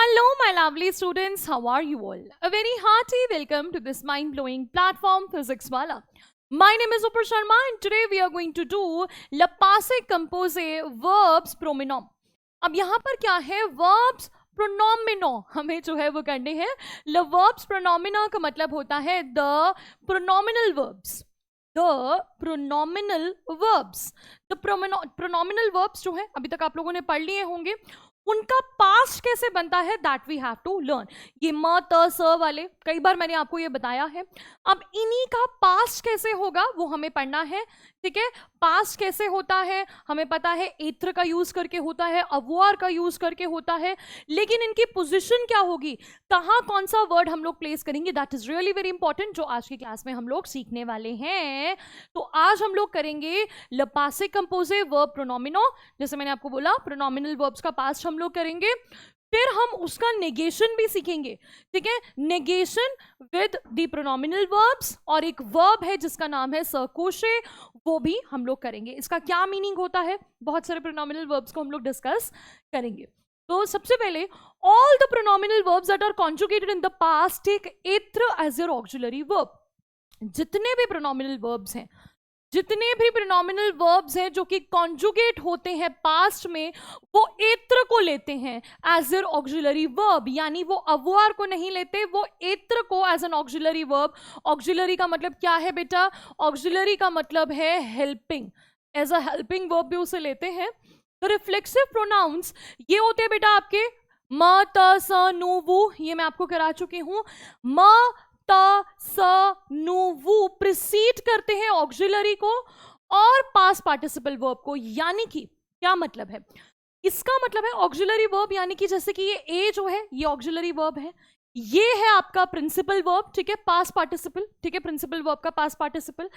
Hello, my lovely students. How are you all? A very hearty welcome to this mind-blowing platform, Physics Wala. My name is Upar Sharma, and today we are going to do Le Passé Composé Verbs Pronominal. अब यहाँ पर क्या है? Verbs pronominal हमें जो है वो करने हैं. Le verbs pronominal का मतलब होता है the pronominal verbs. The pronominal verbs. The pronominal verbs जो है अभी तक आप लोगों ने पढ़ लिए होंगे, उनका पास्ट कैसे बनता है that we have to learn. ये म त स वाले कई बार मैंने आपको ये बताया है. अब इन्हीं का पास्ट कैसे होगा वो हमें पढ़ना है. ठीक है, पास्ट कैसे होता है हमें पता है. एत्र का यूज करके होता है, अवुआर का यूज करके होता है, लेकिन इनकी पोजीशन क्या होगी, कहाँ कौन सा वर्ड हम लोग प्लेस करेंगे, that is really very important, जो आज की क्लास में हम लोग सीखने वाले हैं. तो आज हम लोग करेंगे Le passé composé verb pronominal. जैसे मैंने आपको बोला प्रोनोमिनल वर्ब्स का पास्ट हम लोग करेंगे, फिर हम उसका नेगेशन भी सीखेंगे. ठीक है, नेगेशन विद द प्रोनोमिनल वर्ब्स, और एक वर्ब है जिसका नाम है सर्कोशे, वो भी हम लोग करेंगे. इसका क्या मीनिंग होता है, बहुत सारे प्रोनोमिनल वर्ब्स को हम लोग डिस्कस करेंगे. तो सबसे पहले all the pronominal verbs that are conjugated in the past take एत्र as your auxiliary verb. जितने भी प्रोनोमिनल वर्ब्स हैं, जितने भी प्रोनोमिनल वर्ब्स हैं जो कि कॉन्जुगेट होते हैं पास्ट में, वो एत्र को लेते हैं एज एन ऑक्सिलरी वर्ब. यानी वो अवुआर को नहीं लेते, वो एत्र को as an auxiliary verb. Auxiliary का मतलब क्या है बेटा? ऑक्सिलरी का मतलब है helping. As a helping verb भी उसे लेते हैं. तो रिफ्लेक्सिव प्रोनाउंस ये होते हैं बेटा आपके म त स नु वु. ये मैं आपको करा चुकी हूं. म त स नु वु प्रिसीड करते हैं ऑक्सिलरी को और पास्ट पार्टिसिपल वर्ब को. यानी कि क्या मतलब है इसका? मतलब है ऑक्सिलरी वर्ब, यानी कि जैसे कि ये ए जो है ये ऑक्सिलरी वर्ब है, ये है आपका प्रिंसिपल वर्ब. ठीक है, पास्ट पार्टिसिपल. ठीक है, प्रिंसिपल वर्ब का पास्ट पार्टिसिपल,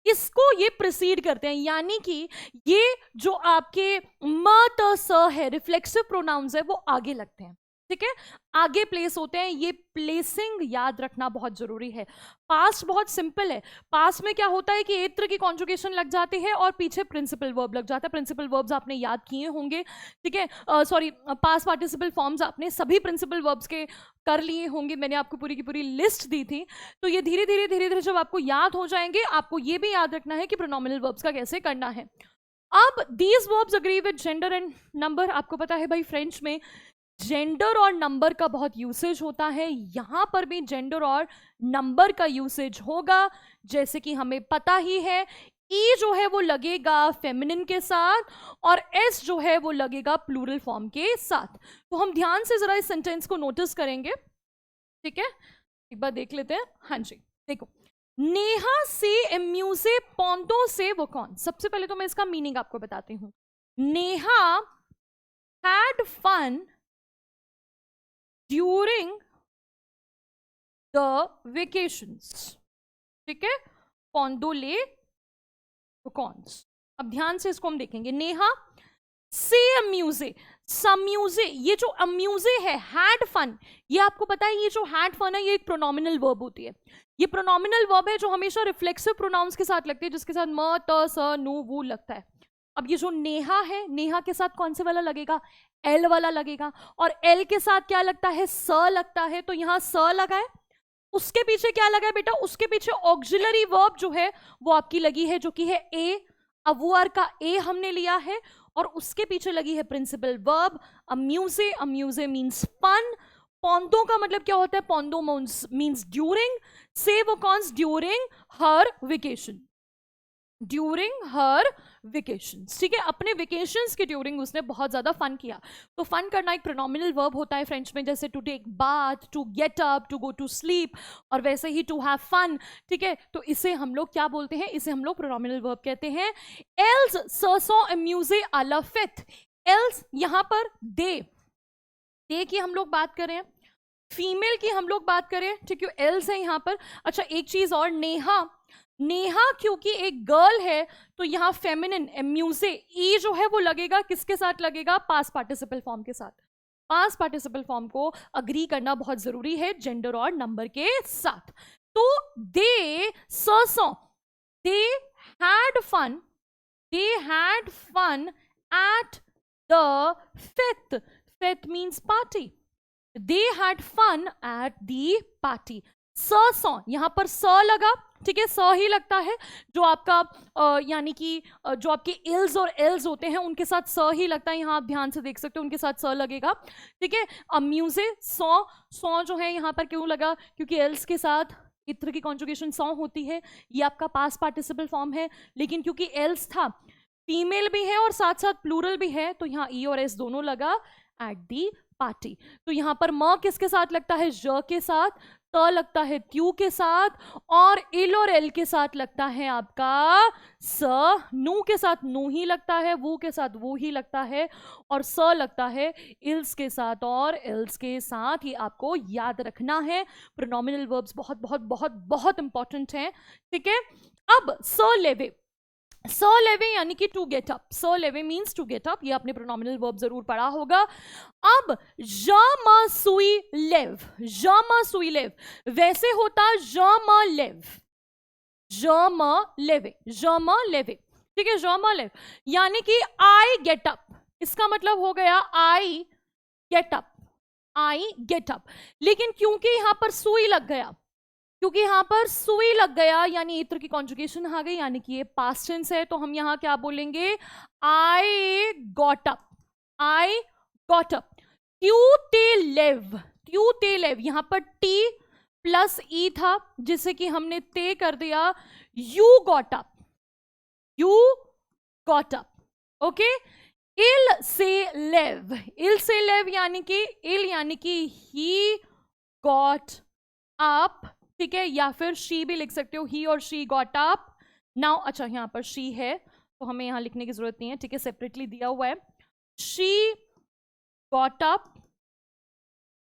इसको ये प्रिसीड करते हैं. यानी कि ये जो आपके म त स है रिफ्लेक्सिव प्रोनाउंस है वो आगे लगते हैं. ठीक है, आगे प्लेस होते हैं. ये प्लेसिंग याद रखना बहुत जरूरी है. पास्ट बहुत सिंपल है. पास्ट में क्या होता है कि एत्र की कॉन्जुगेशन लग जाती है और पीछे प्रिंसिपल वर्ब लग जाता है. प्रिंसिपल वर्ब्स आपने याद किए होंगे. ठीक है, सॉरी, पास्ट पार्टिसिपल फॉर्म्स आपने सभी प्रिंसिपल वर्ब्स के कर लिए होंगे. मैंने आपको पूरी की पूरी लिस्ट दी थी. तो ये धीरे धीरे जब आपको याद हो जाएंगे, आपको ये भी याद रखना है कि प्रोनोमिनल वर्ब्स का कैसे करना है. अब these verbs agree with gender and number. आपको पता है भाई फ्रेंच में जेंडर और नंबर का बहुत यूसेज होता है. यहां पर भी जेंडर और नंबर का यूसेज होगा. जैसे कि हमें पता ही है ई जो है वो लगेगा फेमिनिन के साथ और एस जो है वो लगेगा प्लूरल फॉर्म के साथ. तो हम ध्यान से जरा इस सेंटेंस को नोटिस करेंगे. ठीक है, एक बार देख लेते हैं. हाँ जी, देखो, नेहा से एम्यूजे पोंटो से वो कौन. सबसे पहले तो मैं इसका मीनिंग आपको बताती हूं. Neha had fun during the vacations. ठीक है, पोंडोले कॉन्स. अब ध्यान से इसको हम देखेंगे. नेहा से अम्यूजे, सम्यूजे, ये जो अम्यूजे है, हैड फन, ये आपको पता है ये जो हैड फन है ये एक प्रोनोमिनल वर्ब होती है. ये प्रोनोमिनल वर्ब है जो हमेशा रिफ्लेक्सिव प्रोनाउंस के साथ लगती है, जिसके साथ म त स नु वु लगता है. अब ये जो नेहा है, नेहा के साथ कौन से वाला लगेगा? एल वाला लगेगा. और एल के साथ क्या लगता है? स लगता है. तो यहां स लगा है. उसके पीछे क्या लगा है बेटा? उसके पीछे ऑक्सिलरी वर्ब जो है वो आपकी लगी है, जो कि है ए. अवुआर का ए हमने लिया है और उसके पीछे लगी है प्रिंसिपल वर्ब अम्यूजे. अम्यूजे मीन्स फन. पोंदो का मतलब क्या होता है? पोंदो मीन्स ड्यूरिंग. से वो कॉन्स during her vacation. During her vacations. ठीक है, अपने वेकेशंस के ड्यूरिंग उसने बहुत ज्यादा फन किया. तो फन करना एक प्रोनोमिनल वर्ब होता है फ्रेंच में, जैसे to take bath, to get up, to go to sleep, और वैसे ही टू हैव फन. ठीक है, तो इसे हम लोग क्या बोलते हैं? इसे हम लोग प्रोनोमिनल वर्ब कहते हैं. एल्स सरसों अम्यूजे आला फिथ. एल्स यहां पर दे की हम लोग बात करें, फीमेल की हम लोग बात करें. ठीक है, एल्स है यहां पर. अच्छा, एक चीज और, नेहा, नेहा क्योंकि एक गर्ल है तो यहां फेमिनिन एम्यूजे ई जो है वो लगेगा किसके साथ लगेगा? पास्ट पार्टिसिपल फॉर्म के साथ. पास्ट पार्टिसिपल फॉर्म को अग्री करना बहुत जरूरी है जेंडर और नंबर के साथ. तो दे सरसों, they had fun at the fifth. Fifth means party. They had fun at the party. So यहां पर स लगा, ठीक है, स ही लगता है। जो आपका यानी कि जो आपके इल्स और एल्स होते हैं उनके साथ स ही लगता है, यहाँ आप ध्यान से देख सकते हो उनके साथ स लगेगा, ठीक है। अम्यूजे, सॉ जो है यहाँ पर क्यों लगा, क्योंकि एल्स के साथ इत्र की कॉन्जुगेशन सॉ होती है, ये आपका पास्ट पार्टिसिपल फॉर्म है। लेकिन क्योंकि एल्स था, फीमेल भी है और साथ साथ प्लूरल भी है, तो यहाँ ई और एस दोनों लगा एट दी पार्टी। तो यहाँ पर म किसके साथ लगता है, ज के साथ, त लगता है त्यू के साथ, और इल और एल के साथ लगता है आपका स, नू के साथ नू ही लगता है, वो के साथ वो ही लगता है, और स लगता है इल्स के साथ और एल्स के साथ। ये आपको याद रखना है। प्रोनोमिनल वर्ब्स बहुत बहुत बहुत बहुत इंपॉर्टेंट हैं, ठीक है। अब स लेवे, स लेवे यानी कि टू गेट अप, स लेवे मीन्स टू गेट अप, ये आपने प्रोनोमिनल वर्ब जरूर पढ़ा होगा। अब ज म सुई लेव, ज म सुई लेव वैसे होता ज म लेव, ज म लेवे, ज म लेवे, ठीक है, ज म लेव यानी कि आई गेट अप, इसका मतलब हो गया I get up, I get up. लेकिन क्योंकि यहां पर सुई लग गया, क्योंकि यहां पर सुई लग गया यानी इत्र की कॉन्जुगेशन आ गई, यानी कि ये पास्ट टेंस है, तो हम यहां क्या बोलेंगे, I got up, I got up. ट्यू ते लेव, ट्यू ते लेव, यहां पर टी प्लस ई था जिसे कि हमने ते कर दिया, you got up, you got up, okay. इल से लेव, इल से लेव यानी कि इल यानी कि ही गॉट अप, ठीक है, या फिर शी भी लिख सकते हो, ही और शी गॉट अप। नाउ अच्छा यहाँ पर शी है तो हमें यहाँ लिखने की जरूरत नहीं है, ठीक है, सेपरेटली दिया हुआ है। शी गॉट अप,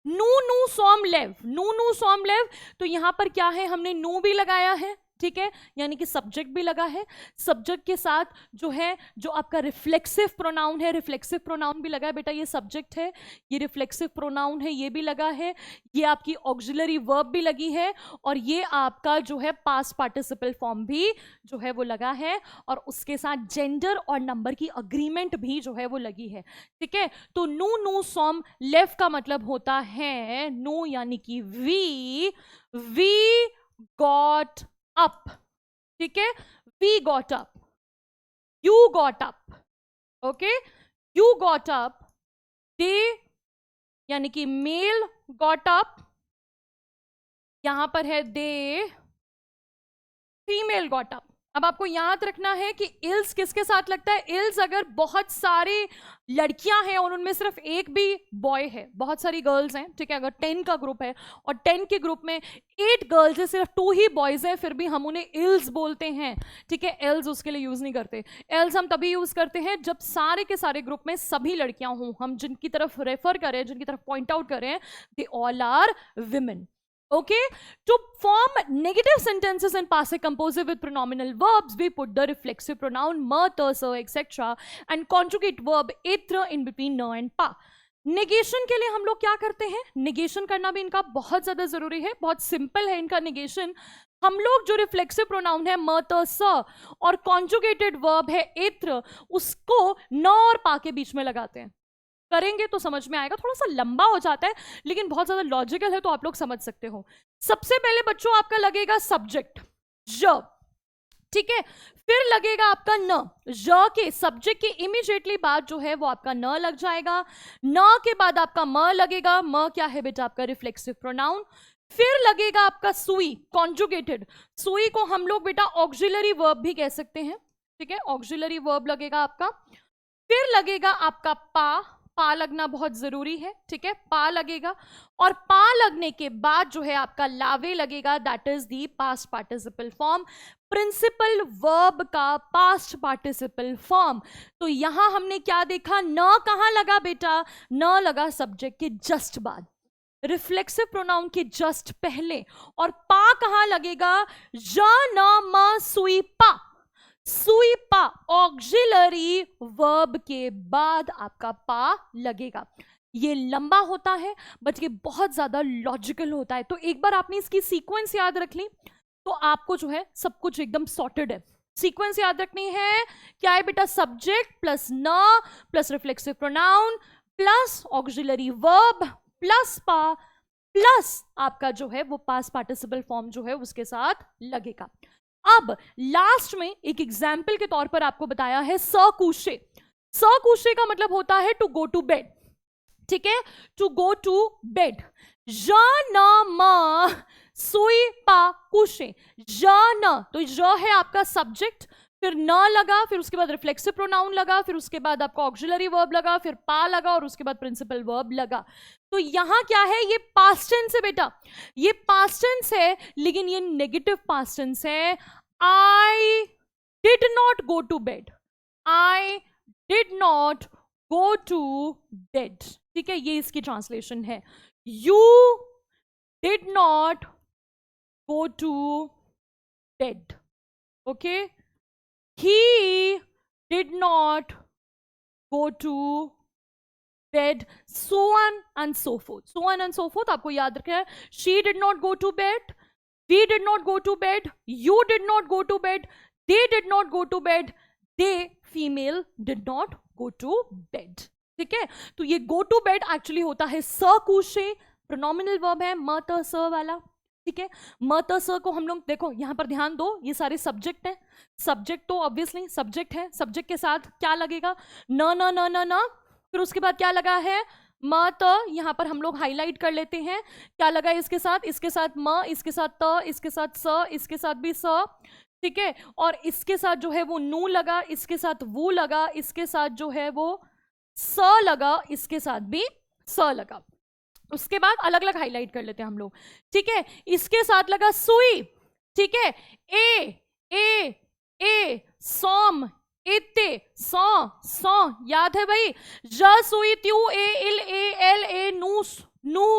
नू नू सॉम लेव, नू नू सॉम लेव, तो यहां पर क्या है, हमने नू भी लगाया है, ठीक है, यानी कि सब्जेक्ट भी लगा है। सब्जेक्ट के साथ जो है, जो आपका रिफ्लेक्सिव प्रोनाउन है, रिफ्लेक्सिव प्रोनाउन भी लगा है बेटा, ये सब्जेक्ट है, ये रिफ्लेक्सिव प्रोनाउन है, ये भी लगा है, ये आपकी ऑक्सिलरी वर्ब भी लगी है, और ये आपका जो है पास्ट पार्टिसिपल फॉर्म भी जो है वो लगा है, और उसके साथ जेंडर और नंबर की अग्रीमेंट भी जो है वो लगी है, ठीक है। तो नू नू सॉम लेव का मतलब होता है नू यानी कि वी गॉट अप, ठीक है, we got up, you got up, okay, you got up, they यानी कि मेल गॉट अप, यहां पर है दे, फीमेल गॉट अप। अब आपको याद रखना है कि इल्स किसके साथ लगता है, इल्स अगर बहुत सारी लड़कियां हैं और उनमें सिर्फ एक भी बॉय है, बहुत सारी गर्ल्स हैं, ठीक है, अगर 10 का ग्रुप है और 10 के ग्रुप में 8 गर्ल्स है, सिर्फ 2 ही बॉयज हैं, फिर भी हम उन्हें इल्स बोलते हैं, ठीक है। एल्स उसके लिए यूज नहीं करते, एल्स हम तभी यूज करते हैं जब सारे के सारे ग्रुप में सभी लड़कियां हों, हम जिनकी तरफ रेफर करें, जिनकी तरफ पॉइंट आउट करें, they all are women. Okay, to form negative sentences in passive composite with pronominal verbs, we put the reflexive pronoun ma, ta, sa, etc. and conjugate verb itra in between na and pa. Negation के लिए हम लोग क्या करते हैं, negation करना भी इनका बहुत ज्यादा जरूरी है, बहुत सिंपल है इनका नेगेशन। हम लोग जो रिफ्लेक्सिव प्रोनाउन है म, त, स और कॉन्जुगेटेड वर्ब है इत्र, उसको न और पा के बीच में लगाते हैं। करेंगे तो समझ में आएगा, थोड़ा सा लंबा हो जाता है लेकिन बहुत ज्यादा लॉजिकल है, तो आप लोग समझ सकते हो। सबसे पहले बच्चों आपका लगेगा सब्जेक्ट ज, ठीक है, फिर लगेगा आपका न, ज के सब्जेक्ट के इमीडिएटली बाद जो है वो आपका न लग जाएगा, न के बाद आपका म लगेगा, म क्या है बेटा आपका रिफ्लेक्सिव प्रोनाउन, फिर लगेगा आपका सुई कॉन्जुगेटेड, सुई को हम लोग बेटा ऑक्सिलरी वर्ब भी कह सकते हैं, ठीक है, ऑक्सिलरी वर्ब लगेगा आपका, फिर लगेगा आपका पा लगना बहुत जरूरी है, ठीक है, पा लगेगा, और पा लगने के बाद जो है आपका लावे लगेगा, that is the past participle form, principal verb का पास्ट पार्टिसिपल फॉर्म। तो यहां हमने क्या देखा, न कहां लगा बेटा, न लगा सब्जेक्ट के जस्ट बाद, रिफ्लेक्सिव प्रोनाउन के जस्ट पहले, और पा कहां लगेगा, ज न म सुई पा, सुई पा ऑक्सिलरी वर्ब के बाद आपका पा लगेगा। ये लंबा होता है बट ये बहुत ज्यादा लॉजिकल होता है, तो एक बार आपने इसकी सीक्वेंस याद रख ली तो आपको जो है सब कुछ एकदम सॉर्टेड है। सीक्वेंस याद रखनी है, क्या है बेटा, सब्जेक्ट प्लस न plus reflexive pronoun plus auxiliary verb plus पा प्लस आपका जो है वो पास्ट पार्टिसिपल फॉर्म जो है उसके साथ लगेगा। अब लास्ट में एक एग्जाम्पल के तौर पर आपको बताया है स कूशे। स कूशे का मतलब होता है टू गो टू बेड, ठीक है, टू गो टू बेड। ज न म सुई पा कुशे, ज न, तो ज है आपका सब्जेक्ट, फिर न लगा, फिर उसके बाद रिफ्लेक्सिव प्रोनाउन लगा, फिर उसके बाद आपका ऑक्सिलरी वर्ब लगा, फिर पा लगा और उसके बाद प्रिंसिपल वर्ब लगा। तो यहां क्या है, ये पास्ट टेंस है बेटा, ये पास्ट टेंस है, लेकिन ये नेगेटिव पास्ट टेंस है। I did not go to bed, I did not go to bed, ठीक है, ये इसकी ट्रांसलेशन है। You did not go to bed, okay, he did not go to bed, so on and so forth, so on and so forth। आपको याद रखना है, she did not go to bed, we did not go to bed, you did not go to bed, they did not go to bed, they female did not go to bed, ठीक है। तो ये go to bed actually होता है स कूशे, प्रोनोमिनल verb है म त स वाला, ठीक है। म त स को हम लोग देखो यहां पर ध्यान दो, ये सारे सब्जेक्ट है, सब्जेक्ट तो ऑब्वियसली सब्जेक्ट है, सब्जेक्ट के साथ क्या लगेगा, न न न न न, फिर उसके बाद क्या लगा है म त, यहां पर हम लोग हाईलाइट कर लेते हैं क्या लगा है इसके साथ म, इसके साथ त, इसके साथ स, इसके साथ भी स, ठीक है, और इसके साथ जो है वो नू लगा, इसके साथ वो लगा, इसके साथ जो है वो स लगा, इसके साथ भी स लगा। उसके बाद अलग अलग हाईलाइट कर लेते हैं हम लोग, ठीक है। इसके साथ लगा सुई, ठीक है, ए सोम, इते सौ सौ, याद है भाई, ज सुई त्यू ए इल ए एल ए नू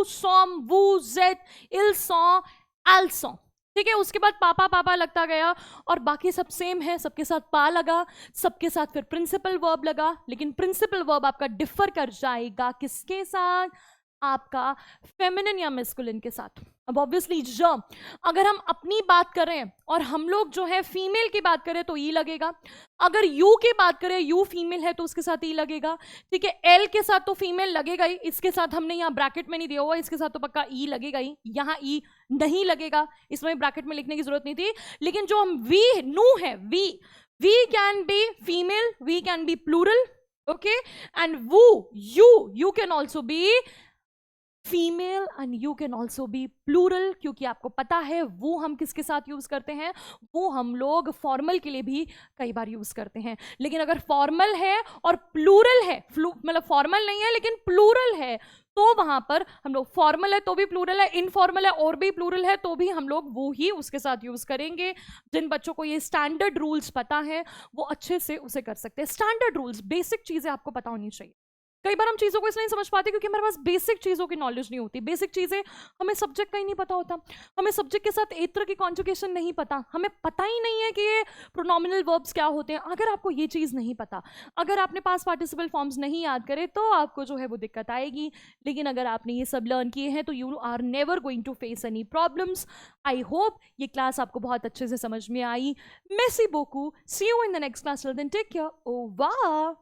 सोम वू जेड इल सौ एल सौ, ठीक है। उसके बाद पापा पापा लगता गया और बाकी सब सेम है, सबके साथ पा लगा, सबके साथ फिर प्रिंसिपल वर्ब लगा, लेकिन प्रिंसिपल वर्ब आपका डिफर कर जाएगा किसके साथ, आपका फेमिनिन या मेस्कुलिन के साथ। अब ऑब्वियसली ज, अगर हम अपनी बात करें और हम लोग जो है फीमेल की बात करें तो ई लगेगा, अगर यू की बात करें, यू फीमेल है तो उसके साथ ई लगेगा, ठीक है। एल के साथ तो फीमेल लगेगा ही, इसके साथ हमने यहाँ ब्रैकेट में नहीं दिया हुआ, इसके साथ तो पक्का ई लगेगा ही, यहाँ ई नहीं लगेगा, इसमें ब्रैकेट में लिखने की जरूरत नहीं थी। लेकिन जो हम वी नू है, we can be female, we can be plural, okay, and वो you can also be female and you can also be plural, क्योंकि आपको पता है वो हम किसके साथ यूज करते हैं, वो हम लोग फॉर्मल के लिए भी कई बार यूज करते हैं। लेकिन अगर फॉर्मल है और प्लूरल है, मतलब फॉर्मल नहीं है लेकिन प्लूरल है, तो वहां पर हम लोग फॉर्मल है तो भी प्लूरल है, इनफॉर्मल है और भी प्लूरल है तो भी हम लोग वो ही उसके साथ यूज करेंगे। जिन बच्चों को ये स्टैंडर्ड रूल्स पता है वो अच्छे से उसे कर सकते हैं। स्टैंडर्ड रूल्स, बेसिक चीजें आपको पता होनी चाहिए। कई बार हम चीज़ों को इसलिए नहीं समझ पाते क्योंकि हमारे पास बेसिक चीज़ों की नॉलेज नहीं होती। बेसिक चीज़ें हमें सब्जेक्ट का ही नहीं पता होता, हमें सब्जेक्ट के साथ एक तरह की कॉन्जुगेशन नहीं पता, हमें पता ही नहीं है कि ये प्रोनोमिनल वर्ब्स क्या होते हैं। अगर आपको ये चीज़ नहीं पता, अगर आपने पास्ट पार्टिसिपल फॉर्म्स नहीं याद करे तो आपको जो है वो दिक्कत आएगी। लेकिन अगर आपने ये सब लर्न किए हैं तो you are never going to face any problems. I hope ये क्लास आपको बहुत अच्छे से समझ में आई। मेसी बोकू, see you in the next class, till then take care, over.